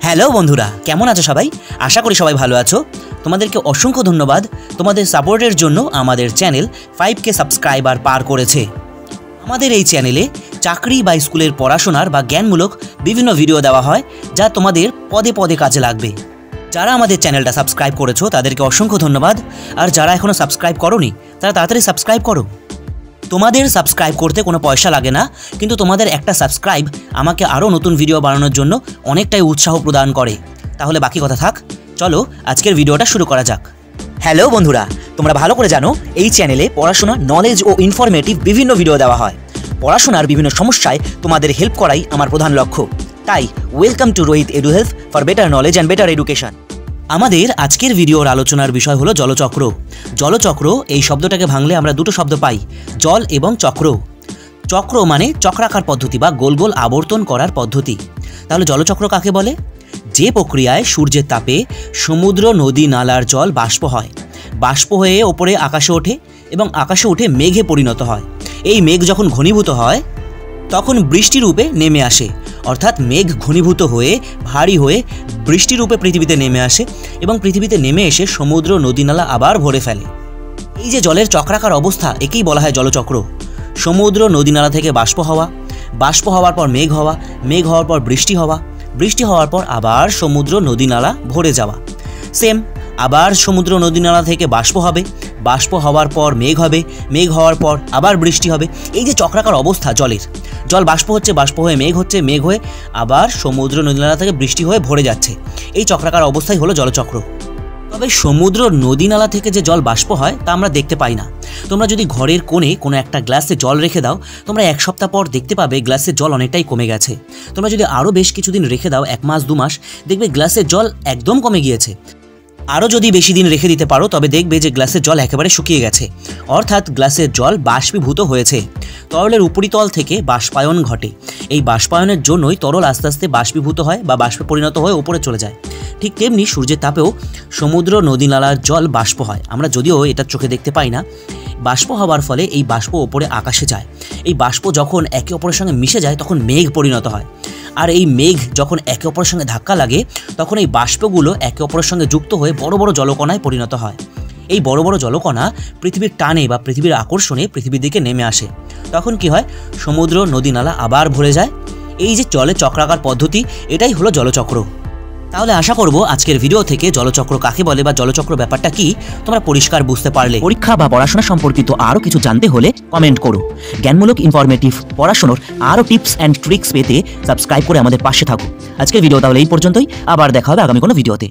Hello বন্ধুরা, কেমন আছো সবাই? আশা করি সবাই ভালো আছো। তোমাদেরকে অসংখ্য ধন্যবাদ। তোমাদের সাপোর্টের জন্য আমাদের চ্যানেল 5K সাবস্ক্রাইবার পার করেছে। আমাদের এই চ্যানেলে চাকরি বা স্কুলের পড়াশোনার বা জ্ঞানমূলক বিভিন্ন ভিডিও দেওয়া হয়, যা তোমাদের পদে পদে কাজে লাগবে। যারা আমাদের চ্যানেলটা সাবস্ক্রাইব করেছো তাদেরকে অসংখ্য ধন্যবাদ। আর যারা এখনও সাবস্ক্রাইব করোনি তারা তাড়াতাড়ি সাবস্ক্রাইব করো। তোমাদের সাবস্ক্রাইব করতে কোনো পয়সা লাগে না, কিন্তু তোমাদের একটা সাবস্ক্রাইব আমাকে আরও নতুন ভিডিও বানানোর জন্য অনেকটাই উৎসাহ প্রদান করে। তাহলে বাকি কথা থাক, চলো আজকের ভিডিওটা শুরু করা যাক। হ্যালো বন্ধুরা, তোমরা ভালো করে জানো এই চ্যানেলে পড়াশোনা, নলেজ ও ইনফরমেটিভ বিভিন্ন ভিডিও দেওয়া হয়। পড়াশোনার বিভিন্ন সমস্যায় তোমাদের হেল্প করাই আমার প্রধান লক্ষ্য। তাই welcome to Rohit edu help for better knowledge and better education. আমাদের আজকের ভিডিওর আলোচনার বিষয় হলো জলচক্র। জলচক্র এই শব্দটাকে ভাঙলে আমরা দুটো শব্দ পাই, জল এবং চক্র। চক্র মানে চক্রাকার পদ্ধতি বা গোল গোল আবর্তন করার পদ্ধতি। তাহলে জলচক্র কাকে বলে? যে প্রক্রিয়ায় সূর্যের তাপে সমুদ্র, নদী, নালার জল বাষ্প হয়, বাষ্প হয়ে ওপরে আকাশে ওঠে এবং আকাশে উঠে মেঘে পরিণত হয়। এই মেঘ যখন ঘনীভূত হয় তখন বৃষ্টিরূপে নেমে আসে, অর্থাৎ মেঘ ঘনীভূত হয়ে ভারী হয়ে বৃষ্টিরূপে পৃথিবীতে নেমে আসে এবং পৃথিবীতে নেমে এসে সমুদ্র, নদী, নালা আবার ভরে ফেলে। এই যে জলের চক্রাকার অবস্থা, একেই বলা হয় জলচক্র। সমুদ্র, নদী, নালা থেকে বাষ্প হওয়া, বাষ্প হওয়ার পর মেঘ হওয়া, মেঘ হওয়ার পর বৃষ্টি হওয়া, বৃষ্টি হওয়ার পর আবার সমুদ্র, নদী, নালা ভরে যাওয়া। সেম, আবার সমুদ্র, নদী, নালা থেকে বাষ্প হবে, বাষ্প হওয়ার পর মেঘ হবে, মেঘ হওয়ার পর আবার বৃষ্টি হবে। এই যে চক্রাকার অবস্থা জলের, জল বাষ্প হচ্ছে, বাষ্প হয়ে মেঘ হচ্ছে, মেঘ হয়ে আবার সমুদ্র, নদী, নালা থেকে বৃষ্টি হয়ে ভরে যাচ্ছে। এই চক্রাকার অবস্থাই হলো জলচক্র। তবে সমুদ্র, নদী, নালা থেকে যে জল বাষ্প হয় তা আমরা দেখতে পাই না। তোমরা যদি ঘরের কোণে কোনো একটা গ্লাসে জল রেখে দাও, তোমরা এক সপ্তাহ পর দেখতে পাবে গ্লাসের জল অনেকটাই কমে গেছে। তোমরা যদি আরও বেশ কিছুদিন রেখে দাও, 1 মাস 2 মাস, দেখবে গ্লাসের জল একদম কমে গিয়েছে। আরও যদি বেশি দিন রেখে দিতে পারো তবে দেখবে যে গ্লাসের জল একেবারে শুকিয়ে গেছে, অর্থাৎ গ্লাসের জল বাষ্পীভূত হয়েছে। তরলের উপরিতল থেকে বাষ্পায়ন ঘটে। এই বাষ্পায়নের জন্যই তরল আস্তে আস্তে বাষ্পীভূত হয় বা বাষ্পে পরিণত হয়ে ওপরে চলে যায়। ঠিক তেমনি সূর্যের তাপেও সমুদ্র, নদী, নালার জল বাষ্প হয়। আমরা যদিও এটা চোখে দেখতে পাই না। বাষ্প হওয়ার ফলে এই বাষ্প ওপরে আকাশে যায়। এই বাষ্প যখন একে অপরের সঙ্গে মিশে যায় তখন মেঘ পরিণত হয়। আর এই মেঘ যখন একে অপরের সঙ্গে ধাক্কা লাগে তখন এই বাষ্পগুলো একে অপরের সঙ্গে যুক্ত হয়ে বড় বড় জলকণায় পরিণত হয়। এই বড় বড় জলকণা পৃথিবীর টানে বা পৃথিবীর আকর্ষণে পৃথিবীর দিকে নেমে আসে। তখন কি হয়? সমুদ্র, নদী, নালা আবার ভরে যায়। এই যে জলের চক্রাকার পদ্ধতি, এটাই হলো জলচক্র। তাহলে আশা করব আজকের ভিডিও থেকে জলচক্র কাকে বলে বা জলচক্র ব্যাপারটা কি তোমরা পরিষ্কার বুঝতে পারলে। পরীক্ষা বা পড়াশোনা সম্পর্কিত আরও কিছু জানতে হলে কমেন্ট করো। জ্ঞানমূলক, ইনফরমেটিভ পড়াশোনার আরও টিপস অ্যান্ড ট্রিক্স পেতে সাবস্ক্রাইব করে আমাদের পাশে থাকো। আজকের ভিডিও তাহলে এই পর্যন্তই। আবার দেখা হবে আগামী কোনো ভিডিওতে।